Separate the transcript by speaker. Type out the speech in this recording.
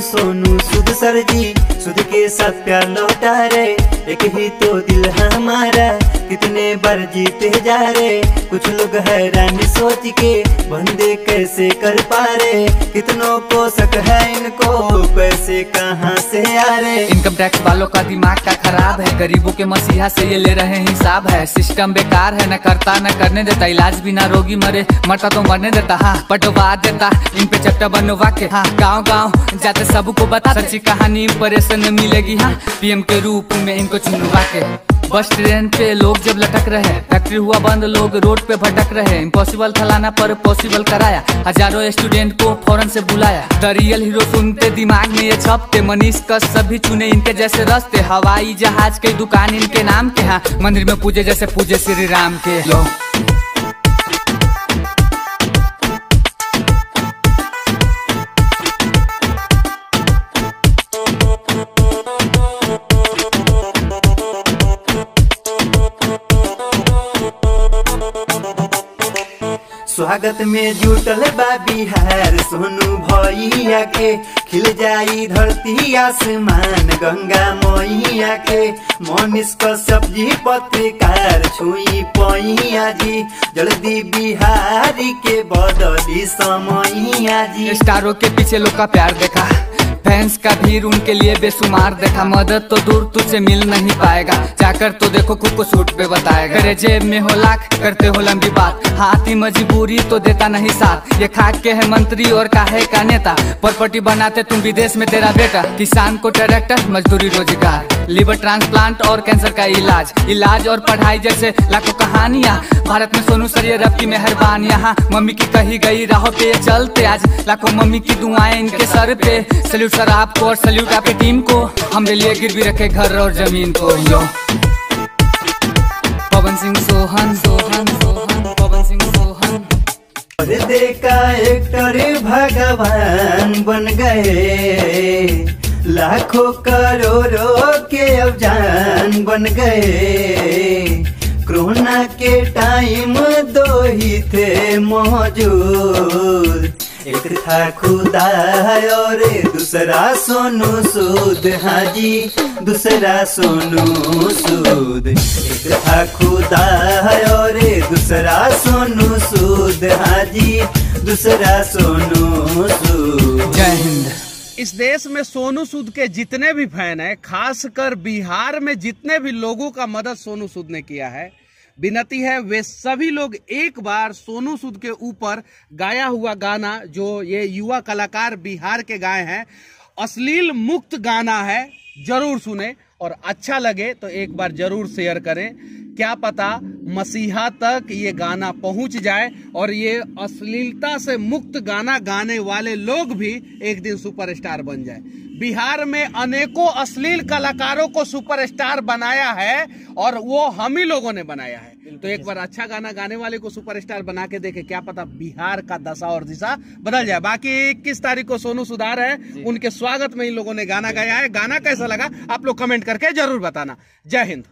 Speaker 1: सोनू सुध सर जी, सुध के साथ प्यार लौटा रे। एक ही तो दिल हमारा, कितने बार जीते जा रे। कुछ लोग हैरान सोच के बंदे कैसे कर पा रे। कितनों को शक है इनको, पैसे कहाँ से आ रे।
Speaker 2: इनकम टैक्स वालों का दिमाग का खराब है, गरीबों के मसीहा से ये ले रहे हिसाब है। सिस्टम बेकार है, न करता न करने देता, इलाज बिना रोगी मरे, मरता तो मरने देता। हाँ पटवा देता, इन पे चैप्टर बनवा के। हाँ गाँव गाँव जाते सबको बता, सच्ची कहानी इंप्रेशन मिलेगी। हाँ पीएम के रूप में इनको चुनवा के। बस ट्रेन पे लोग जब लटक रहे, फैक्ट्री हुआ बंद, लोग रोड पे भटक रहे। इम्पॉसिबल था लाना पर पॉसिबल कराया, हजारों स्टूडेंट को फौरन से बुलाया। द रियल हीरो सुनते दिमाग में ये छपते, मनीष का सभी चुने इनके जैसे रास्ते। हवाई जहाज की दुकान इनके नाम के। हाँ मंदिर में पूजे जैसे पूजे श्री राम के। लो
Speaker 1: स्वागत में जुटल बा बिहार सोनू भैया के। खिल जाई धरती आसमान गंगा मैया के। मनीष का सब्जी पत्रकार छुई पैया जी, जल्दी बिहारी के बदली समैया जी।
Speaker 2: स्टारों के पीछे लोग का प्यार देखा, फैंस का भीड़ उनके लिए बेशुमार देखा। मदद तो दूर तुझसे मिल नहीं पाएगा, जाकर तो देखो खुद को सूट पे बताएगा। तेरे जेब में हो लाख, करते हो लंबी बात, हाथी मजबूरी तो देता नहीं साथ। ये खाक के है मंत्री और काहे का नेता, प्रॉपर्टी बनाते तुम विदेश में तेरा बेटा। किसान को ट्रैक्टर, मजदूरी रोजगार, लिवर ट्रांसप्लांट और कैंसर का इलाज और पढ़ाई जैसे लाखों कहानियाँ। भारत में सोनू सर ये रब की मेहरबान। यहाँ मम्मी की कही गई राहों पे चलते, आज लाखों मम्मी की दुआएं इनके सर पे। सैल्यूट सर आपको और सैल्यूट आपकी टीम को, हमने लिए गिरवी रखे घर और जमीन को। यो पवन सिंह सोहन सोहन सोहन, पवन सिंह सोहन।
Speaker 1: पर्दे का एक्टर भगवान बन गए, लाखों करोड़ों के अब जान बन गए। कोरोना के टाइम दो ही थे मौजूद, एक था खुदा और दूसरा सोनू सूद। हाँ जी दूसरा सोनू सूद, एक था खुदा और दूसरा सोनू सूद। हाँ जी दूसरा सोनू सूद।
Speaker 2: जय हिंद।
Speaker 3: इस देश में सोनू सूद के जितने भी फैन हैं, खासकर बिहार में जितने भी लोगों का मदद सोनू सूद ने किया है, विनती है वे सभी लोग एक बार सोनू सूद के ऊपर गाया हुआ गाना जो ये युवा कलाकार बिहार के गाए हैं, अश्लील मुक्त गाना है, जरूर सुने और अच्छा लगे तो एक बार जरूर शेयर करें। क्या पता मसीहा तक ये गाना पहुंच जाए और ये अश्लीलता से मुक्त गाना गाने वाले लोग भी एक दिन सुपरस्टार बन जाए। बिहार में अनेकों अश्लील कलाकारों को सुपरस्टार बनाया है और वो हम ही लोगों ने बनाया है। तो एक बार अच्छा गाना गाने वाले को सुपरस्टार बना के देखे, क्या पता बिहार का दशा और दिशा बदल जाए। बाकी 21 तारीख को सोनू सुधार है, उनके स्वागत में इन लोगों ने गाना गाया है। गाना कैसा लगा आप लोग कमेंट करके जरूर बताना। जय हिंद।